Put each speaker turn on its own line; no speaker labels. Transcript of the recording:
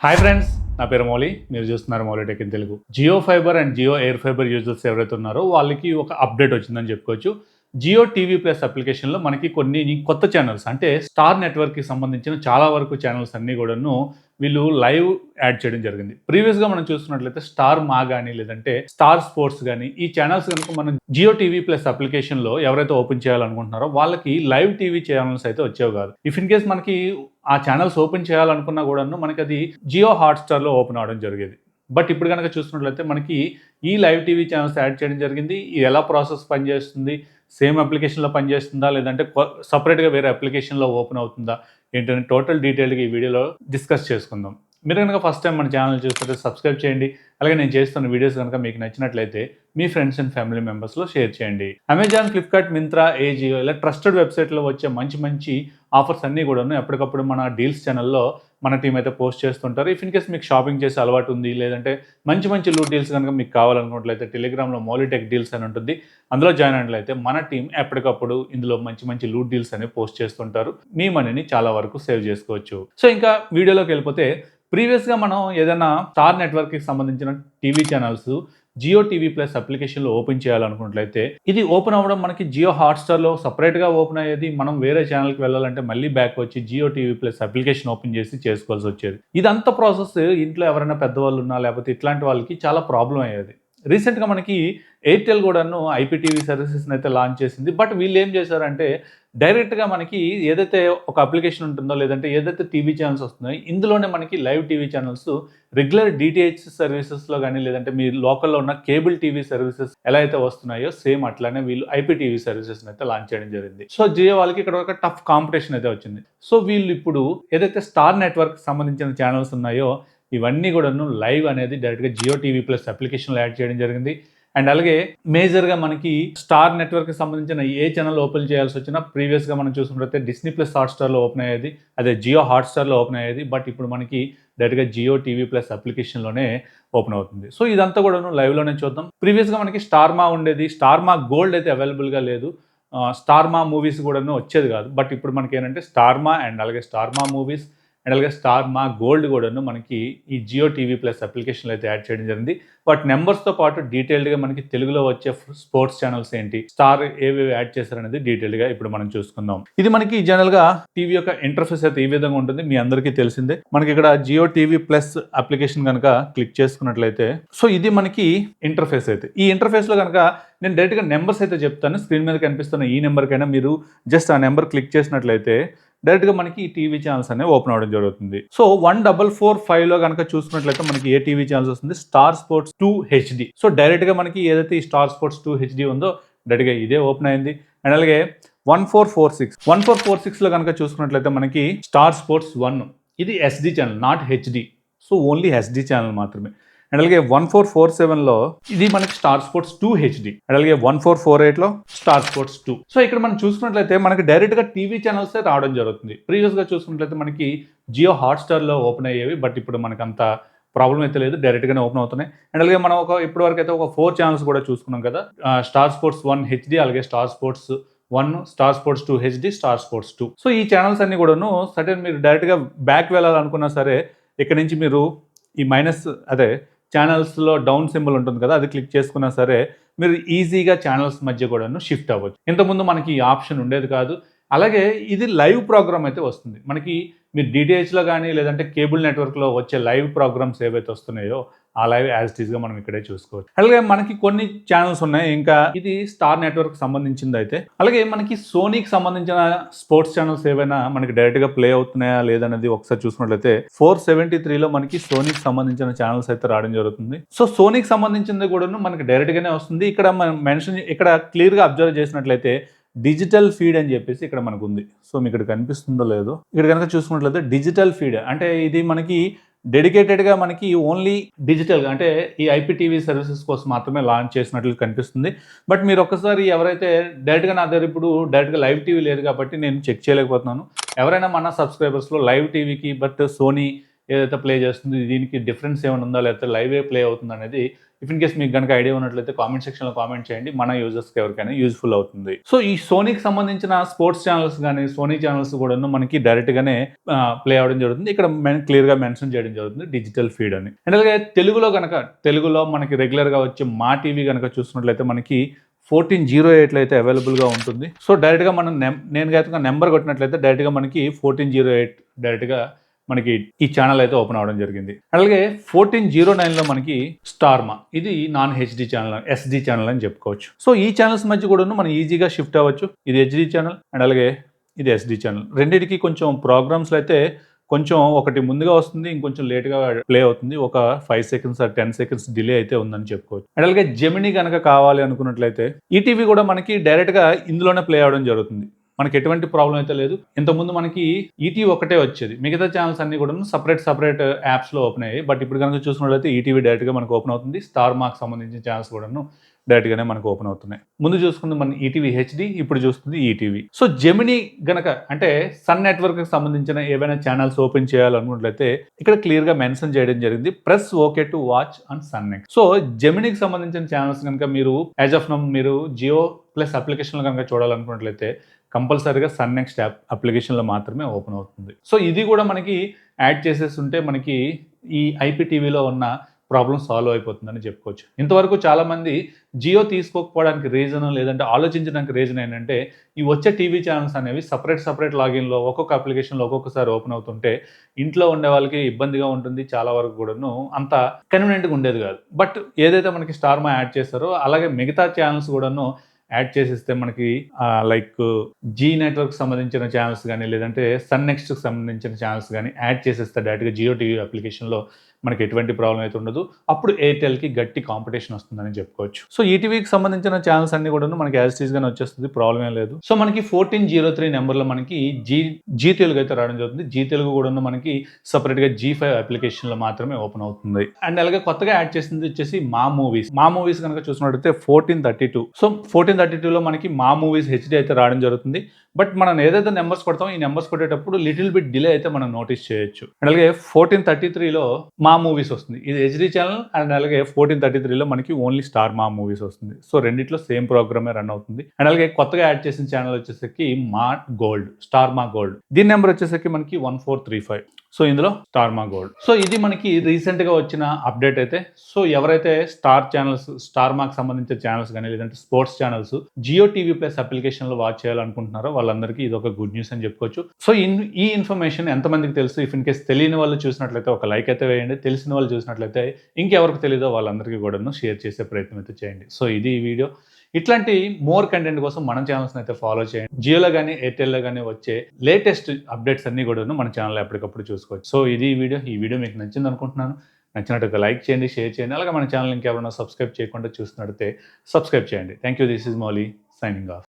Hi friends, నా పేరు మౌలి. మీరు చూస్తున్నారు Mouli tech in Telugu. Jio fibre and Jio air fibre users ఎవరైతే ఉన్నారో వాళ్ళకి ఒక అప్డేట్ వచ్చిందని చెప్పుకోవచ్చు. జియో టీవీ ప్లస్ అప్లికేషన్లో మనకి కొన్ని కొత్త ఛానల్స్ అంటే స్టార్ నెట్వర్క్కి సంబంధించిన చాలా వరకు ఛానల్స్ అన్నీ కూడాను వీళ్ళు లైవ్ యాడ్ చేయడం జరిగింది. ప్రీవియస్గా మనం చూస్తున్నట్లయితే స్టార్ మా కానీ లేదంటే స్టార్ స్పోర్ట్స్ కానీ ఈ ఛానల్స్ కనుక మనం జియో టీవీ ప్లస్ అప్లికేషన్లో ఎవరైతే ఓపెన్ చేయాలనుకుంటున్నారో వాళ్ళకి లైవ్ టీవీ ఛానల్స్ అయితే వచ్చేవి కాదు. ఇఫ్ ఇన్ కేస్ మనకి ఆ ఛానల్స్ ఓపెన్ చేయాలనుకున్నా కూడాను మనకి అది జియో హాట్స్టార్లో ఓపెన్ అవడం జరిగేది. బట్ ఇప్పుడు కనుక చూస్తున్నట్లయితే మనకి ఈ లైవ్ టీవీ ఛానల్స్ యాడ్ చేయడం జరిగింది. ఇది ఎలా ప్రాసెస్ పనిచేస్తుంది, సేమ్ అప్లికేషన్లో పనిచేస్తుందా లేదంటే సపరేట్గా వేరే అప్లికేషన్లో ఓపెన్ అవుతుందా ఏంటని టోటల్ డీటెయిల్గా ఈ వీడియోలో డిస్కస్ చేసుకుందాం. మీరు కనుక ఫస్ట్ టైం మన ఛానల్ చూస్తుంటే సబ్స్క్రైబ్ చేయండి. అలాగే నేను చేస్తున్న వీడియోస్ కనుక మీకు నచ్చినట్లయితే మీ ఫ్రెండ్స్ అండ్ ఫ్యామిలీ మెంబర్స్లో షేర్ చేయండి. అమెజాన్, ఫ్లిప్కార్ట్, మింత్రా, ఏజియో ఇలా ట్రస్టెడ్ వెబ్సైట్లో వచ్చే మంచి మంచి ఆఫర్స్ అన్నీ కూడాను ఎప్పటికప్పుడు మన డీల్స్ ఛానల్లో మన టీం అయితే పోస్ట్ చేస్తుంటారు. ఇఫ్ ఇన్ కేస్ మీకు షాపింగ్ చేసే అలవాటు ఉంది లేదంటే మంచి మంచి లూట్ డీల్స్ కనుక మీకు కావాలనుకున్నట్లయితే టెలిగ్రామ్లో మౌలిటెక్ డీల్స్ అని ఉంటుంది. అందులో జాయిన్ అయినట్లయితే మన టీం ఎప్పటికప్పుడు ఇందులో మంచి మంచి లూట్ డీల్స్ అనేవి పోస్ట్ చేస్తుంటారు. మీ మనీని చాలా వరకు సేవ్ చేసుకోవచ్చు. సో ఇంకా వీడియోలోకి వెళ్ళిపోతే ప్రీవియస్గా మనం ఏదైనా స్టార్ నెట్వర్క్కి సంబంధించిన TV channels Jio TV plus అప్లికేషన్లో ఓపెన్ చేయాలనుకున్నట్లయితే ఇది ఓపెన్ అవ్వడం మనకి జియో హాట్స్టార్లో సపరేట్గా ఓపెన్ అయ్యేది. మనం వేరే ఛానల్కి వెళ్ళాలంటే మళ్ళీ బ్యాక్ వచ్చి Jio TV plus application open చేసి చేసుకోవాల్సి వచ్చేది. ఇదంతా ప్రాసెస్ ఇంట్లో ఎవరైనా పెద్దవాళ్ళు ఉన్నా లేకపోతే ఇట్లాంటి వాళ్ళకి చాలా ప్రాబ్లం అయ్యేది. రీసెంట్గా మనకి ఎయిర్టెల్ కూడాను ఐపీటీవీ సర్వీసెస్ని అయితే లాంచ్ చేసింది. బట్ వీళ్ళు ఏం చేశారంటే డైరెక్ట్గా మనకి ఏదైతే ఒక అప్లికేషన్ ఉంటుందో లేదంటే ఏదైతే టీవీ ఛానల్స్ వస్తున్నాయో ఇందులోనే మనకి live TV channels regular DTH సర్వీసెస్లో కానీ లేదంటే మీ లోకల్లో ఉన్న కేబుల్ టీవీ సర్వీసెస్ ఎలా అయితే వస్తున్నాయో సేమ్ అట్లానే వీళ్ళు ఐపీటీవీ సర్వీసెస్ని అయితే లాంచ్ చేయడం జరిగింది. సో జియో వాళ్ళకి ఇక్కడ ఒక టఫ్ కాంపిటీషన్ అయితే వచ్చింది. సో వీళ్ళు ఇప్పుడు ఏదైతే స్టార్ నెట్వర్క్ సంబంధించిన ఛానల్స్ ఉన్నాయో ఇవన్నీ కూడాను లైవ్ అనేది డైరెక్ట్గా జియో టీవీ ప్లస్ అప్లికేషన్లో యాడ్ చేయడం జరిగింది. అండ్ అలాగే మేజర్గా మనకి స్టార్ నెట్వర్క్కి సంబంధించిన ఏ ఛానల్ ఓపెన్ చేయాల్సి వచ్చినా ప్రీవియస్గా మనం చూసుకుంటే డిస్నీ ప్లస్ హాట్స్టార్లో ఓపెన్ అయ్యేది, అదే జియో హాట్స్టార్లో ఓపెన్ అయ్యేది. బట్ ఇప్పుడు మనకి డైరెక్ట్గా జియో టీవీ ప్లస్ అప్లికేషన్లోనే ఓపెన్ అవుతుంది. సో ఇదంతా కూడాను లైవ్లోనే చూద్దాం. ప్రీవియస్గా మనకి స్టార్మా ఉండేది, స్టార్మా గోల్డ్ అయితే అవైలబుల్గా లేదు, స్టార్మా మూవీస్ కూడాను వచ్చేది కాదు. బట్ ఇప్పుడు మనకి ఏంటంటే స్టార్మా అండ్ అలాగే స్టార్మా మూవీస్ అండ్ అలాగే స్టార్మా గోల్డ్ కూడాను మనకి ఈ జియో టీవీ ప్లస్ అప్లికేషన్లో అయితే యాడ్ చేయడం జరిగింది. బట్ నెంబర్స్తో పాటు డీటెయిల్డ్గా మనకి తెలుగులో వచ్చే స్పోర్ట్స్ ఛానల్స్ ఏంటి, స్టార్ ఏవేవి యాడ్ చేశారనేది డీటెయిల్డ్గా ఇప్పుడు మనం చూసుకుందాం. ఇది మనకి జనరల్గా టీవీ యొక్క ఇంటర్ఫేస్ అయితే ఈ విధంగా ఉంటుంది. మీ అందరికీ తెలిసిందే. మనకి ఇక్కడ జియో టీవీ ప్లస్ అప్లికేషన్ కనుక క్లిక్ చేసుకున్నట్లయితే సో ఇది మనకి ఇంటర్ఫేస్ అయితే. ఈ ఇంటర్ఫేస్లో కనుక నేను డైరెక్ట్గా నెంబర్స్ అయితే చెప్తాను. స్క్రీన్ మీద కనిపిస్తున్న ఈ నెంబర్కైనా మీరు జస్ట్ ఆ నెంబర్ క్లిక్ చేసినట్లయితే డైరెక్ట్గా మనకి ఈ టీవీ ఛానల్స్ అనేవి ఓపెన్ అవ్వడం జరుగుతుంది. సో 1445లో కనుక చూసుకున్నట్లయితే మనకి ఏ టీవీ ఛానల్స్ వస్తుంది, స్టార్ స్పోర్ట్స్ 2 HD. సో డైరెక్ట్గా మనకి ఏదైతే ఈ స్టార్ స్పోర్ట్స్ 2 HD ఉందో డైరెక్ట్గా ఇదే ఓపెన్ అయింది. అండ్ అలాగే 1446లో కనుక చూసుకున్నట్లయితే మనకి స్టార్ స్పోర్ట్స్ 1 ఇది SD channel, not HD. So only SD channel మాత్రమే. అండ్ అలాగే 1447లో ఇది మనకి స్టార్ స్పోర్ట్స్ 2 HD. అండ్ అలాగే 1448లో స్టార్ స్పోర్ట్స్ 2. సో ఇక్కడ మనం చూసుకున్నట్లయితే మనకి డైరెక్ట్గా టీవీ ఛానల్సే రావడం జరుగుతుంది. ప్రీవియస్గా చూసుకున్నట్లయితే మనకి జియో హాట్స్టార్లో ఓపెన్ అయ్యేవి. బట్ ఇప్పుడు మనకు అంత ప్రాబ్లం అయితే లేదు, డైరెక్ట్గానే ఓపెన్ అవుతున్నాయి. అండ్ అలాగే మనం ఇప్పటివరకు అయితే ఒక 4 ఛానల్స్ కూడా చూసుకున్నాం కదా, స్టార్ స్పోర్ట్స్ 1 HD, అలాగే star sports 1, star sports 2 HD, star sports 2. So ఈ ఛానల్స్ అన్ని కూడాను సర్టెన్ మీరు డైరెక్ట్గా బ్యాక్ వెళ్ళాలనుకున్నా సరే ఇక్కడ నుంచి మీరు ఈ అదే ఛానల్స్లో డౌన్ సింబల్ ఉంటుంది కదా, అది క్లిక్ చేసుకున్నా సరే మీరు ఈజీగా ఛానల్స్ మధ్య కూడాను షిఫ్ట్ అవ్వచ్చు. ఇంతకుముందు మనకి ఈ ఆప్షన్ ఉండేది కాదు. అలాగే ఇది లైవ్ ప్రోగ్రామ్ అయితే వస్తుంది మనకి. మీరు డిటిహెచ్లో కానీ లేదంటే కేబుల్ నెట్వర్క్లో వచ్చే లైవ్ ప్రోగ్రామ్స్ ఏవైతే వస్తున్నాయో ఆ లైవ్ యాజ్ ఇట్ ఈస్గా మనం ఇక్కడే చూసుకోవచ్చు. అలాగే మనకి కొన్ని ఛానల్స్ ఉన్నాయి. ఇంకా ఇది స్టార్ నెట్వర్క్ సంబంధించింది అయితే. అలాగే మనకి సోనీకి సంబంధించిన స్పోర్ట్స్ ఛానల్స్ ఏవైనా మనకి డైరెక్ట్గా ప్లే అవుతున్నాయా లేదనేది ఒకసారి చూసుకున్నట్లయితే 473లో మనకి సోనీకి సంబంధించిన ఛానల్స్ అయితే రావడం జరుగుతుంది. సో సోనీకి సంబంధించింది కూడా మనకి డైరెక్ట్గానే వస్తుంది. ఇక్కడ మనం మెన్షన్ ఇక్కడ క్లియర్గా అబ్జర్వ్ చేసినట్లయితే డిజిటల్ ఫీడ్ అని చెప్పేసి ఇక్కడ మనకు ఉంది. సో మీకు ఇక్కడ కనిపిస్తుందో లేదో, ఇక్కడ కనుక చూసుకున్నట్లయితే డిజిటల్ ఫీడ్ అంటే ఇది మనకి డెడికేటెడ్గా మనకి ఓన్లీ డిజిటల్గా అంటే ఈ ఐపీటీవీ సర్వీసెస్ కోసం మాత్రమే లాంచ్ చేసినట్లు కనిపిస్తుంది. బట్ మీరు ఒక్కసారి ఎవరైతే డైరెక్ట్గా నా దగ్గర ఇప్పుడు డైరెక్ట్గా లైవ్ టీవీ లేదు కాబట్టి నేను చెక్ చేయలేకపోతున్నాను. ఎవరైనా మన సబ్స్క్రైబర్స్లో లైవ్ టీవీకి బట్ సోనీ ఏదైతే ప్లే చేస్తుంది దీనికి డిఫరెన్స్ ఏమైనా ఉందా, లేకపోతే లైవే ప్లే అవుతుందా అనేది ఇఫ్ ఇన్ కేస్ మీకు గనుక ఐడియా ఉన్నట్లయితే కామెంట్ సెక్షన్‌లో కామెంట్ చేయండి. మన యూజర్స్‌కి ఎవరికైనా యూజ్‌ఫుల్ అవుతుంది. సో, ఈ సోనీకి సంబంధించిన స్పోర్ట్స్ ఛానెల్స్ గాని, సోనీ ఛానెల్స్ కూడాను మనకి డైరెక్ట్‌గానే ప్లే అవ్వడం జరుగుతుంది. ఇక్కడ క్లియర్‌గా మెన్షన్ చేయడం జరుగుతుంది డిజిటల్ ఫీడ్ అని. అండ్ అలాగే తెలుగులో మనకి రెగ్యులర్‌గా వచ్చే మా టీవీ గనక చూస్తున్నట్లయితే మనకి 1408 అయితే అవైలబుల్‌గా ఉంటుంది. సో, డైరెక్ట్‌గా మనం నేను గనక నంబర్ కొట్టినట్లయితే డైరెక్ట్‌గా మనకి 1408 డైరెక్ట్‌గా మనకి ఈ ఛానల్ అయితే ఓపెన్ అవ్వడం జరిగింది. అలాగే 1409లో మనకి స్టార్మా, ఇది non HD channel, SD channel అని చెప్పుకోవచ్చు. సో, ఈ ఛానల్స్ మధ్య కూడాను మనం ఈజీగా షిఫ్ట్ అవ్వచ్చు. ఇది హెచ్‌డి ఛానల్ అండ్ అలాగే ఇది ఎస్‌డి ఛానల్. రెండిటికి కొంచెం ప్రోగ్రామ్స్‌లో అయితే కొంచెం ఒకటి ముందుగా వస్తుంది, ఇంకొంచెం లేట్‌గా ప్లే అవుతుంది. ఒక 5 సెకండ్స్ ఆర్ 10 సెకండ్స్ డిలే అయితే ఉందని చెప్పుకోవచ్చు. అండ్ అలాగే జెమినీ గనక కావాలి అనుకున్నట్లయితే ఈటీవీ కూడా మనకి డైరెక్ట్‌గా ఇందులోనే ప్లే అవ్వడం జరుగుతుంది. మనకి ఎటువంటి ప్రాబ్లమ్ అయితే లేదు. ఇంతకుముందు మనకి ఈటీవీ ఒకటే వచ్చేది. మిగతా ఛానల్స్ అన్నీ కూడాను సెపరేట్ యాప్స్‌లో ఓపెన్ అయ్యాయి. బట్ ఇప్పుడు గనక చూసుకున్నట్లయితే ఈటీవీ డైరెక్ట్‌గా మనకు ఓపెన్ అవుతుంది. స్టార్ మాకు సంబంధించిన ఛానల్స్ కూడాను డైరెక్ట్‌గానే మనకు ఓపెన్ అవుతున్నాయి. ముందు చూసుకుంది మన ఈటీవీ హెచ్‌డి, ఇప్పుడు చూస్తుంది ఈటీవీ. సో, జెమినీ గనక అంటే సన్ నెట్‌వర్క్‌కి సంబంధించిన ఏవైనా ఛానల్స్ ఓపెన్ చేయాలనుకున్నట్లయితే ఇక్కడ క్లియర్‌గా మెన్షన్ చేయడం జరిగింది. Press okay to watch on Sun next. So, జెమినీకి సంబంధించిన ఛానల్స్ గనక మీరు యాస్ ఆఫ్ నౌ మీరు జియో ప్లస్ అప్లికేషన్‌లో గనక చూడాలనుకున్నట్లయితే కంపల్సరీగా సన్ నెక్స్ట్ అప్లికేషన్‌లో మాత్రమే ఓపెన్ అవుతుంది. సో, ఇది కూడా మనకి యాడ్ చేసేసుంటే మనకి ఈ ఐపీటీవీలో ఉన్న ప్రాబ్లమ్ సాల్వ్ అయిపోతుందని చెప్పుకోవచ్చు. ఇంతవరకు చాలామంది జియో తీసుకోకపోవడానికి రీజన్, లేదంటే ఆలోచించడానికి రీజన్ ఏంటంటే ఈ వచ్చే టీవీ ఛానల్స్ అనేవి సెపరేట్ లాగిన్‌లో ఒక్కొక్క అప్లికేషన్‌లో ఒక్కొక్కసారి ఓపెన్ అవుతుంటే ఇంట్లో ఉండే వాళ్ళకి ఇబ్బందిగా ఉంటుంది. చాలా వరకు కూడాను అంత కన్వీనియంట్‌గా ఉండేది కాదు. బట్ ఏదైతే మనకి స్టార్మా యాడ్ చేశారో అలాగే మిగతా ఛానల్స్ కూడాను యాడ్ చేసిస్తే మనకి లైక్ జీ నెట్వర్క్‌కి సంబంధించిన ఛానల్స్ గాని, లేదంటే సన్ నెక్స్ట్‌కి సంబంధించిన ఛానల్స్ గాని యాడ్ చేసేస్తే డైరెక్ట్‌గా జియో టీవీ అప్లికేషన్‌లో మనకి ఎటువంటి ప్రాబ్లమ్ అయితే ఉండదు. అప్పుడు ఎయిర్‌టెల్‌కి గట్టి కాంపిటీషన్ వస్తుందని చెప్పుకోవచ్చు. సో, ఈటీవీకి సంబంధించిన ఛానల్స్ అన్నీ కూడాను మనకి యాజ్ ఇట్ ఈస్‌గానే వచ్చేస్తుంది. ప్రాబ్లమ్ ఏం లేదు. సో, మనకి 1403 నెంబర్‌లో మనకి జీ తెలుగు అయితే రావడం జరుగుతుంది. జీ తెలుగు కూడాను మనకి సెపరేట్‌గా జీ5 అప్లికేషన్‌లో మాత్రమే ఓపెన్ అవుతుంది. అండ్ అలాగే కొత్తగా యాడ్ చేసింది వచ్చేసి మా మూవీస్ గనక చూసినట్టయితే 1432. సో, 1432లో మనకి మా మూవీస్ హెచ్‌డి అయితే రావడం జరుగుతుంది. బట్ మనం ఏదైతే నెంబర్స్ కొడతామో ఈ నెంబర్స్ కొట్టేటప్పుడు లిటిల్ బిట్ డిలే అయితే మనం నోటీస్ చేయొచ్చు. అండ్ అలాగే 1433లో మా మూవీస్ వస్తుంది. ఇది హెచ్‌డి ఛానల్ అండ్ అలాగే 1433లో మనకి ఓన్లీ స్టార్ మా మూవీస్ వస్తుంది. సో, రెండిట్లో సేమ్ ప్రోగ్రామే రన్ అవుతుంది. అండ్ అలాగే కొత్తగా యాడ్ చేసిన ఛానల్ వచ్చేసరికి స్టార్ మా గోల్డ్. దీని నెంబర్ వచ్చేసరికి మనకి 1435. సో, ఇందులో స్టార్ మా గోల్డ్. సో, ఇది మనకి రీసెంట్‌గా వచ్చిన అప్డేట్ అయితే. సో, ఎవరైతే స్టార్ మాకు సంబంధించిన ఛానల్స్ గాని, లేదంటే sports channels Jio TV plus అప్లికేషన్‌లో వాచ్ చేయాలనుకుంటున్నారో వాళ్ళందరికీ ఇది ఒక గుడ్ న్యూస్ అని చెప్పుకోవచ్చు. సో, ఈ ఇన్ఫర్మేషన్ ఎంతమందికి తెలుసు? ఇఫ్ ఇన్ కేస్ తెలియని వాళ్ళు చూసినట్లయితే ఒక లైక్ అయితే వేయండి. తెలిసిన వాళ్ళు చూసినట్లయితే ఇంకెవరికి తెలీదో వాళ్ళందరికీ కూడాను షేర్ చేసే ప్రయత్నం అయితే చేయండి. సో, ఇది ఈ వీడియో. ఇట్లాంటి మోర్ కంటెంట్ కోసం మన ఛానల్స్‌ని అయితే ఫాలో చేయండి. జియోలో గాని, ఎయిర్‌టెల్‌లో గాని వచ్చే లేటెస్ట్ అప్డేట్స్ అన్నీ కూడాను మన ఛానల్‌లో ఎప్పటికప్పుడు చూసుకోవచ్చు. సో, ఇది ఈ వీడియో. ఈ వీడియో మీకు నచ్చింది అనుకుంటున్నాను. నచ్చినట్లయితే లైక్ చేయండి, షేర్ చేయండి. అలాగే మన ఛానల్ ఇంకెవరైనా సబ్స్క్రైబ్ చేయకుండా చూస్తున్నట్లయితే సబ్స్క్రైబ్ చేయండి. Thank you. This is Mouli signing off.